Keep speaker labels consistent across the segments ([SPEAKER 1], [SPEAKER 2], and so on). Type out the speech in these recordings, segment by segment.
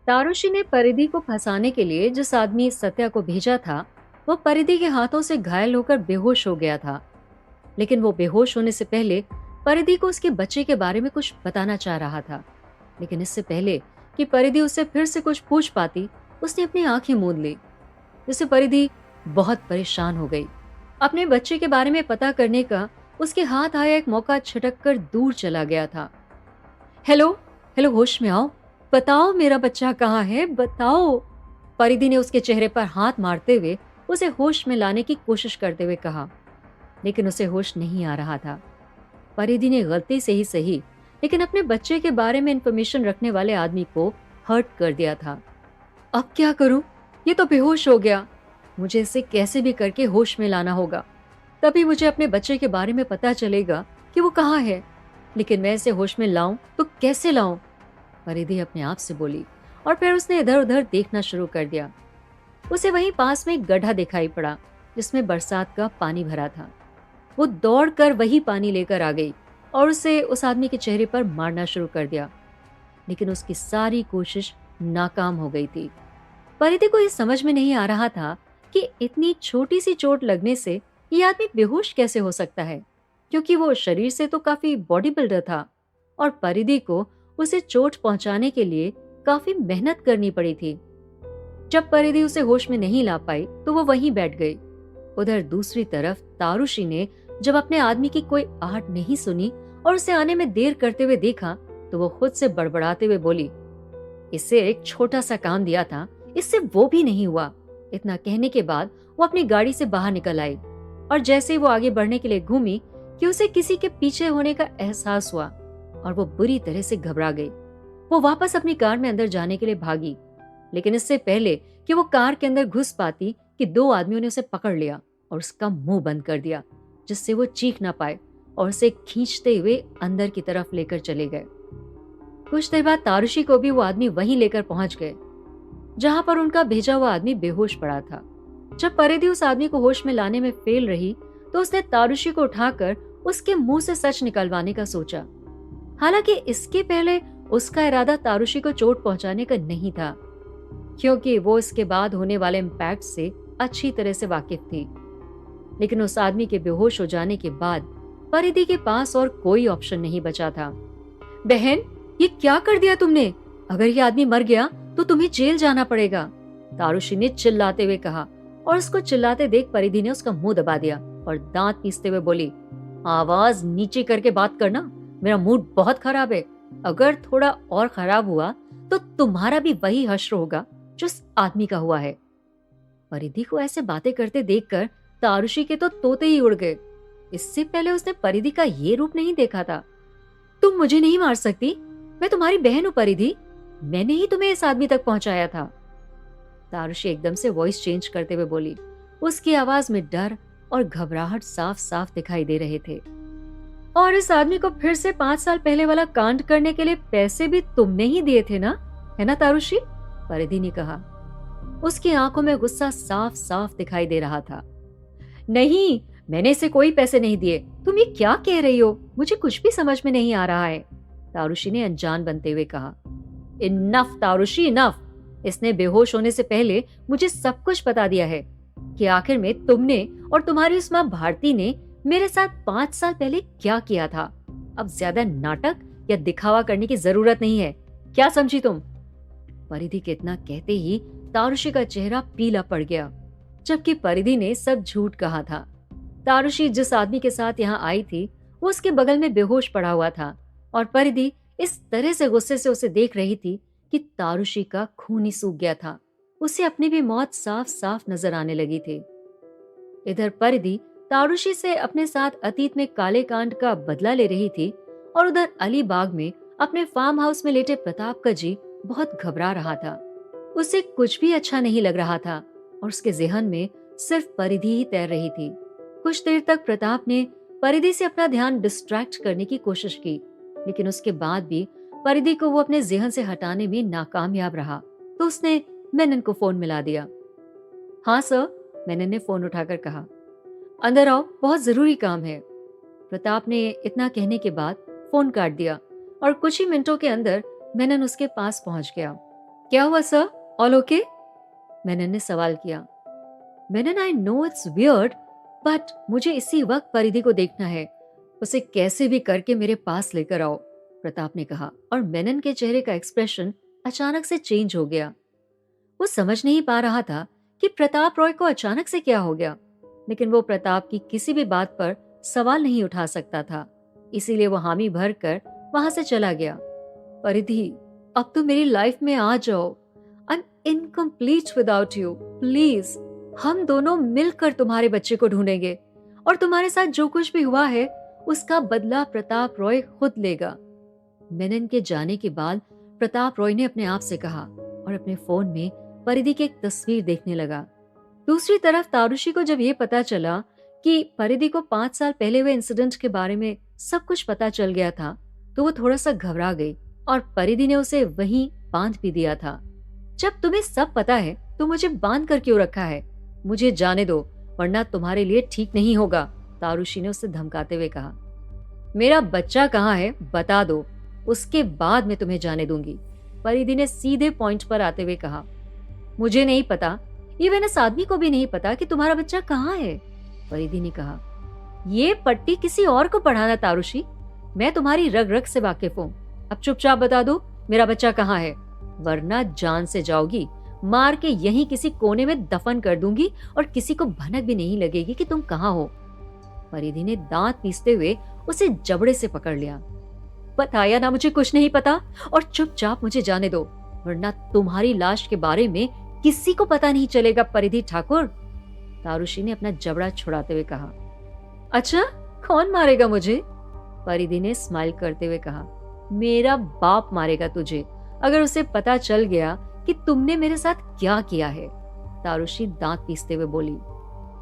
[SPEAKER 1] तारुषि ने परिधि को फंसाने के लिए जिस आदमी सत्या को भेजा था, वो परिधि के हाथों से घायल होकर बेहोश हो गया था। लेकिन वो बेहोश होने से पहले परिधि को उसके बच्चे के बारे में कुछ बताना चाह रहा था। लेकिन इससे पहले कि परिधि उससे फिर से कुछ पूछ पाती, उसने अपनी आंखें मूंद ली, जिससे परिधि बहुत परेशान हो गई। अपने बच्चे के बारे में पता करने का उसके हाथ आया एक मौका छिटक कर दूर चला गया था। हेलो, हेलो, होश में आओ, बताओ मेरा बच्चा कहाँ है, बताओ। परिधि ने उसके चेहरे पर हाथ मारते हुए उसे होश में लाने की कोशिश करते हुए कहा, लेकिन उसे होश नहीं आ रहा था। परिधि ने गलती से ही सही, लेकिन अपने बच्चे के बारे में इंफॉर्मेशन रखने वाले आदमी को हर्ट कर दिया था। अब क्या करूं? ये तो बेहोश हो गया। मुझे इसे कैसे भी करके होश में लाना होगा, तभी मुझे अपने बच्चे के बारे में पता चलेगा कि वो कहाँ है। लेकिन मैं इसे होश में लाऊं तो कैसे लाऊं? परिधि अपने आप से बोली, और फिर उसने इधर उधर देखना शुरू कर दिया। उसे वहीं पास में एक गड्ढा दिखाई पड़ा, जिसमें बरसात का पानी भरा था। वो दौड़कर वही पानी लेकर आ गई और उसे उस आदमी के चेहरे पर मारना शुरू कर दिया। लेकिन उसकी सारी कोशिश नाकाम हो गई थी। परिधि को ये समझ में नहीं आ रहा था कि इतनी छोटी सी चोट लगने से ये आदमी बेहोश कैसे हो सकता है, क्योंकि वो शरीर से तो काफी बॉडी बिल्डर था और परिधि को उसे चोट पहुंचाने के लिए काफी मेहनत करनी पड़ी थी। जब परिधि उसे होश में नहीं ला पाई तो वो वहीं बैठ गई। उधर दूसरी तरफ तारुषि ने जब अपने आदमी की कोई आहट नहीं सुनी और उसे आने में देर करते हुए देखा, तो वो खुद से बड़बड़ाते हुए बोली, इसे एक छोटा सा काम दिया था, इससे वो भी नहीं हुआ। इतना कहने के बाद वो अपनी गाड़ी से बाहर निकल आई और जैसे ही वो आगे बढ़ने के लिए घूमी कि उसे किसी के पीछे होने का एहसास हुआ और वो बुरी तरह से घबरा गई। वो वापस अपनी कार में अंदर जाने के लिए भागी, लेकिन इससे पहले कि वो कार के अंदर घुस पाती कि दो आदमियों ने उसे पकड़ लिया और उसका मुंह बंद कर दिया, जिससे वो चीख ना पाए, और उसे खींचते हुए अंदर की तरफ लेकर चले गए। कुछ देर बाद तारुषि को भी वो आदमी वहीं लेकर पहुंच गए जहां पर उनका भेजा हुआ आदमी बेहोश पड़ा था। जब परिधि उस आदमी को होश में लाने में फेल रही तो उसने तारुषि को उठाकर उसके मुंह से सच निकलवाने का सोचा। हालांकि इसके पहले उसका इरादा तारुषि को चोट पहुंचाने का नहीं था, क्योंकि वो इसके बाद होने वाले इम्पैक्ट से अच्छी तरह से वाकिफ थी। लेकिन उस आदमी के बेहोश हो जाने के बाद परिधि के पास और कोई ऑप्शन नहीं बचा था। बहन, ये क्या कर दिया तुमने? अगर ये आदमी मर गया तो तुम्हें जेल जाना पड़ेगा, तारुषि ने चिल्लाते हुए कहा, और उसको चिल्लाते देख परिधि ने उसका मुंह दबा दिया और दांत पीसते हुए बोली, आवाज नीचे करके बात करना, मेरा मूड बहुत खराब है। अगर थोड़ा और खराब हुआ तो तुम्हारा भी वही हश्र होगा जो इस आदमी का हुआ है। परिधि को ऐसे बातें करते देखकर तारुषि के तो तोते ही उड़ गए। इससे पहले उसने परिधि का ये रूप नहीं देखा था। तुम मुझे नहीं मार सकती, मैं तुम्हारी बहन हूं परिधि, मैंने ही तुम्हें इस आदमी तक पहुंचाया था। तारुषि एकदम से वॉइस चेंज करते हुए बोली। उसकी आवाज में डर और घबराहट साफ साफ दिखाई दे रहे थे। और इस आदमी को फिर से 5 साल पहले वाला कांड करने के लिए पैसे भी तुमने ही दिए थे ना, है ना तारुषि? परिधि ने कहा। उसकी आंखों में गुस्सा साफ साफ दिखाई दे रहा था। नहीं, मैंने इसे कोई पैसे नहीं दिए। तुम ये क्या कह रही हो? मुझे कुछ भी समझ में नहीं आ रहा है, तारुषि ने अनजान बनते हुए कहा। Enough Tarushi, enough. इसने बेहोश होने से पहले मुझे सब कुछ बता दिया है कि आखिर में तुमने और तुम्हारी उस माँ भारती ने मेरे साथ 5 साल पहले क्या किया था। अब ज्यादा नाटक या दिखावा करने की जरूरत नहीं है, क्या समझी तुम? परिधि के इतना कहते ही तारुषि का चेहरा पीला पड़ गया, जबकि परिधि ने सब झूठ कहा था। तारुषि जिस आदमी के साथ यहाँ आई थी वो उसके बगल में बेहोश पड़ा हुआ था, और परिधि इस तरह से गुस्से से उसे देख रही थी कि तारुषि का खून ही सूख गया था। उसे अपनी भी मौत साफ साफ नजर आने लगी थी। इधर परिधि तारुषि से अपने साथ अतीत में काले कांड का बदला ले रही थी, और उधर अलीबाग में अपने फार्म हाउस में लेटे प्रताप का जी बहुत घबरा रहा था। उसे कुछ भी अच्छा नहीं लग रहा था और उसके जेहन में सिर्फ परिधि ही तैर रही थी। कुछ देर तक प्रताप ने परिधि से अपना ध्यान डिस्ट्रैक्ट करने की कोशिश की, लेकिन उसके बाद भी परिधि को वो अपने जेहन से हटाने में नाकामयाब रहा। तो उसने मेनन को फोन मिला दिया। हाँ सर, मेनन ने फोन उठाकर कहा। अंदर आओ, बहुत जरूरी काम है। प्रताप ने इतना कहने के बाद फोन काट दिया और कुछ ही मिनटों के अंदर मेनन उसके पास पहुंच गया। क्या हुआ सर, ऑल ओके? मेनन ने सवाल किया। Menon, I know it's weird, but मुझे इसी वक्त परिधि को देखना है। उसे कैसे भी करके मेरे पास लेकर आओ, प्रताप ने कहा, और मेनन के चेहरे का एक्सप्रेशन अचानक से चेंज हो गया। वो समझ नहीं पा रहा था कि प्रताप रॉय को अचानक से क्या हो गया, लेकिन वो प्रताप की किसी भी बात पर सवाल नहीं उठा सकता था, इसीलिए वो हामी भर कर वहां से चला गया। परिधि, अब तो मेरी लाइफ में आ जाओ। I am incomplete without you. Please, हम दोनों मिलकर तुम्हारे बच्चे को ढूंढेंगे, और तुम्हारे साथ जो कुछ भी हुआ है उसका बदला प्रताप रॉय खुद लेगा। मेनन के जाने के बाद प्रताप रॉय ने अपने आप से कहा, और अपने फोन में परिधि की एक तस्वीर देखने लगा। दूसरी तरफ तारुषी को जब ये पता चला कि परिधि को 5 साल पहले हुए इंसिडेंट के बारे में सब कुछ पता चल गया था, तो वो थोड़ा सा घबरा गई, और परिधि ने उसे वहीं बांध भी दिया था। जब तुम्हें सब पता है तो मुझे बांध कर क्यों रखा है? मुझे जाने दो, वरना तुम्हारे लिए ठीक नहीं होगा, तारुषी ने उसे धमकाते हुए कहा। मेरा बच्चा कहाँ है बता दो, उसके बाद मैं तुम्हें जाने दूंगी, परिधि ने सीधे पॉइंट पर आते हुए कहा। मुझे नहीं पता, इवन इस आदमी को भी नहीं पता कि तुम्हारा बच्चा कहाँ है, परिधि ने कहा। ये पट्टी किसी और को पढ़ाना तारुषी, मैं तुम्हारी रग रग से वाकिफ हूँ। अब चुपचाप बता दो मेरा बच्चा कहाँ है, वरना जान से जाओगी। मार के यहीं किसी कोने में दफन कर दूंगी, और किसी को भनक भी नहीं लगेगी कि तुम कहाँ हो। परिधि ने दांत पीसते हुए उसे जबड़े से पकड़ लिया। बताया ना, मुझे कुछ नहीं पता, और चुपचाप मुझे जाने दो, वरना तुम्हारी लाश के बारे में किसी को पता नहीं चलेगा, परिधि ठाकुर, तारुषी ने अपना जबड़ा छुड़ाते हुए कहा। अच्छा, कौन मारेगा मुझे? परिधि ने स्माइल करते हुए कहा। मेरा बाप मारेगा तुझे, अगर उसे पता चल गया कि तुमने मेरे साथ क्या किया है, तारुषी दांत पीसते हुए बोली।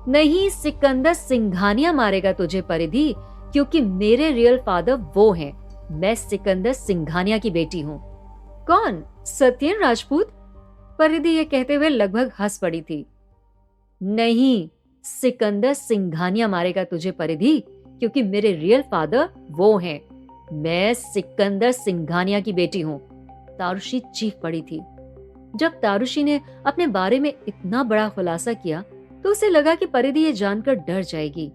[SPEAKER 1] नहीं, सिकंदर सिंघानिया मारेगा तुझे परिधि, क्योंकि मेरे रियल फादर वो हैं। मैं सिकंदर सिंघानिया की बेटी हूँ। कौन? सत्येन राजपूत? परिधि ये कहते हुए लगभग हंस पड़ी थी। नहीं, सिकंदर सिंघानिया मारेगा तुझे परिधि, क्योंकि मेरे रियल फादर वो हैं। मैं सिकंदर सिंघानिया की बेटी हूँ, तारुषी चीख पड़ी थी। जब तारुषी ने अपने बारे में इतना बड़ा खुलासा किया तो उसे लगा कि परिधि ये जानकर डर जाएगी,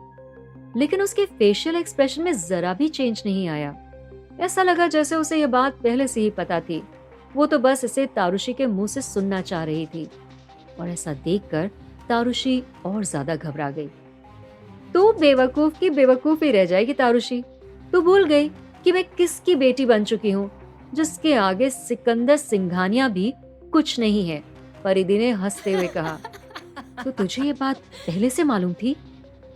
[SPEAKER 1] लेकिन उसके फेशियल एक्सप्रेशन में जरा भी चेंज नहीं आया। ऐसा लगा जैसे उसे ये बात पहले से ही पता थी, वो तो बस इसे तारुषी के मुंह से सुनना चाह रही थी। और ऐसा देखकर तारुषी और ज्यादा घबरा गई। तू बेवकूफ की बेवकूफ ही रह जाएगी तारुषी। तू भूल गई कि मैं किसकी बेटी बन चुकी हूँ, जिसके आगे सिकंदर सिंघानिया भी कुछ नहीं है, परिधि ने हंसते हुए कहा। तो तुझे ये बात पहले से मालूम थी?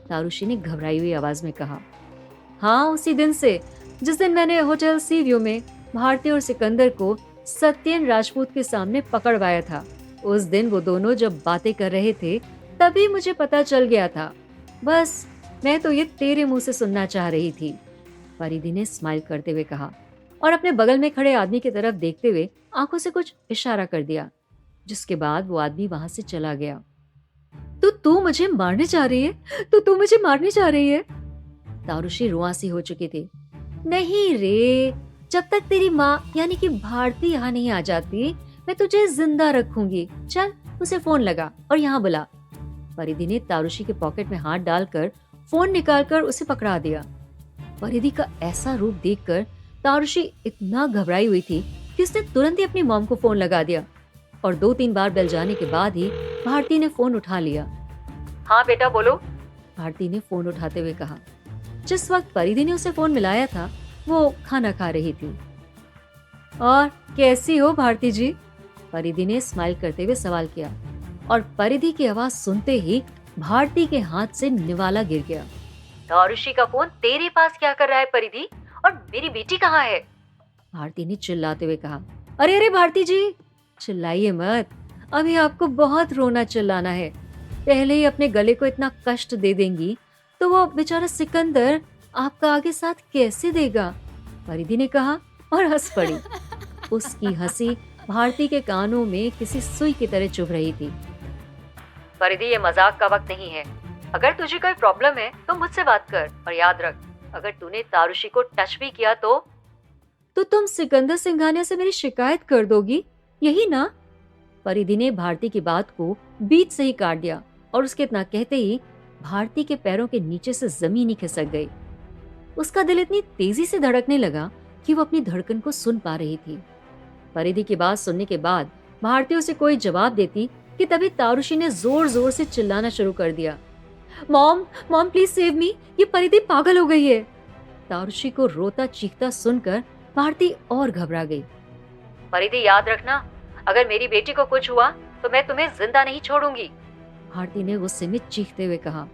[SPEAKER 1] तारुषी ने घबराई हुई आवाज में कहा। हाँ, उसी दिन से, जिस दिन मैंने होटल सी व्यू में भारती और सिकंदर को सत्येन राजपूत के सामने पकड़वाया था। उस दिन वो दोनों जब बातें कर रहे थे तभी मुझे पता चल गया था। बस मैं तो ये तेरे मुंह से सुनना चाह रही थी, परिधि ने स्माइल करते हुए कहा, और अपने बगल में खड़े आदमी की तरफ देखते हुए आंखों से कुछ इशारा कर दिया, जिसके बाद वो आदमी वहां से चला गया। तो तू मुझे मारने जा रही है? तो तू मुझे मारने जा रही है? तारुषी रुआंसी हो चुकी थी। नहीं रे, जब तक तेरी माँ यानी कि भारती यहाँ नहीं आ जाती मैं तुझे जिंदा रखूंगी। चल, उसे फोन लगा और यहाँ बुला। परिधि ने तारुषी के पॉकेट में हाथ डालकर फोन निकालकर उसे पकड़ा दिया। परिधि का ऐसा रूप देखकर तारुषी इतना घबराई हुई थी कि उसने तुरंत ही अपनी मॉम को फोन लगा दिया, और 2-3 बार बेल जाने के बाद ही भारती ने फोन उठा लिया। हाँ बेटा बोलो, भारती ने फोन उठाते हुए कहा। जिस वक्त परिधि ने उसे फोन मिलाया था वो खाना खा रही थी। और कैसी हो भारती जी? परिधि ने स्माइल करते हुए सवाल किया, और परिधि की आवाज सुनते ही भारती के हाथ से निवाला गिर गया। तारुषी का फोन तेरे पास क्या कर रहा है परिधि, और मेरी बेटी कहाँ है? भारती ने चिल्लाते हुए कहा। अरे अरे भारती जी, चिल्लाइए मत, अभी आपको बहुत रोना चिल्लाना है। पहले ही अपने गले को इतना कष्ट दे देंगी तो वो बेचारा सिकंदर आपका आगे साथ कैसे देगा, परिधि ने कहा और हंस पड़ी। उसकी हंसी भारती के कानों में किसी सुई की तरह चुभ रही थी। परिधि, ये मजाक का वक्त नहीं है। अगर तुझे कोई प्रॉब्लम है तो मुझसे बात कर, और याद रख, अगर तूने तारुषी को टच भी किया तो तुम सिकंदर सिंघानिया से मेरी शिकायत कर दोगी, यही ना? परिधि ने भारती की बात को बीच से ही काट दिया और उसके इतना कहते ही भारती के पैरों के नीचे से जमीन ही खिसक गई। उसका दिल इतनी तेजी से धड़कने लगा कि वो अपनी धड़कन को सुन पा रही थी। परिधि की बात सुनने के बाद भारती उसे कोई जवाब देती कि तभी तारुषी ने जोर जोर से चिल्लाना शुरू कर दिया, mom mom please save me, ये परिधि पागल हो गई है। तारुषी को रोता चीखता सुनकर भारती और घबरा गई। परिधि याद रखना, अगर मेरी बेटी को कुछ हुआ तो मैं तुम्हें जिंदा नहीं छोड़ूंगी, भारती ने गुस्से में चीखते हुए कहा।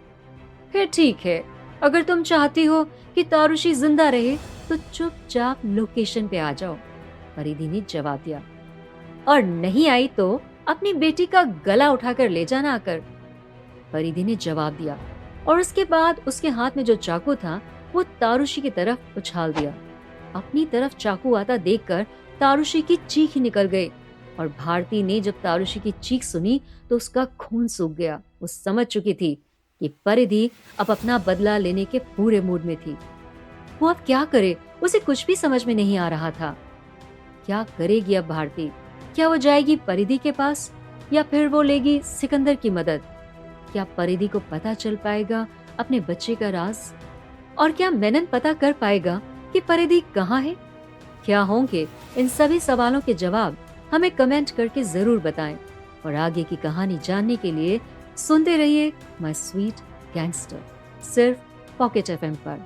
[SPEAKER 1] फिर ठीक है, अगर तुम चाहती हो कि तारुषी जिंदा रहे तो चुपचाप लोकेशन पे आ जाओ, परिधि ने जवाब दिया। और नहीं आई तो अपनी बेटी का गला उठाकर ले जाना आकर, परिधि ने जवाब दिया। और उसके बाद उसके हाथ में जो चाकू था वो तारुषी की तरफ उछाल दिया। अपनी तरफ चाकू आता देखकर तारुषी की चीख ही निकल गई और भारती ने जब तारुषी की चीख सुनी तो उसका खून सूख गया। वो समझ चुकी थी कि परिधि अब अपना बदला लेने के पूरे मूड में थी। वो अब क्या करे, उसे कुछ भी समझ में नहीं आ रहा था। क्या करेगी अब भारती? क्या वो जाएगी परिधि के पास या फिर वो लेगी सिकंदर की मदद? क्या परिधि को पता चल पाएगा अपने बच्चे का राज? और क्या मेनन पता कर पाएगा कि परिधि कहाँ है? क्या होंगे इन सभी सवालों के जवाब? हमें कमेंट करके जरूर बताएं। और आगे की कहानी जानने के लिए सुनते रहिए माय स्वीट गैंगस्टर, सिर्फ पॉकेट एफएम पर।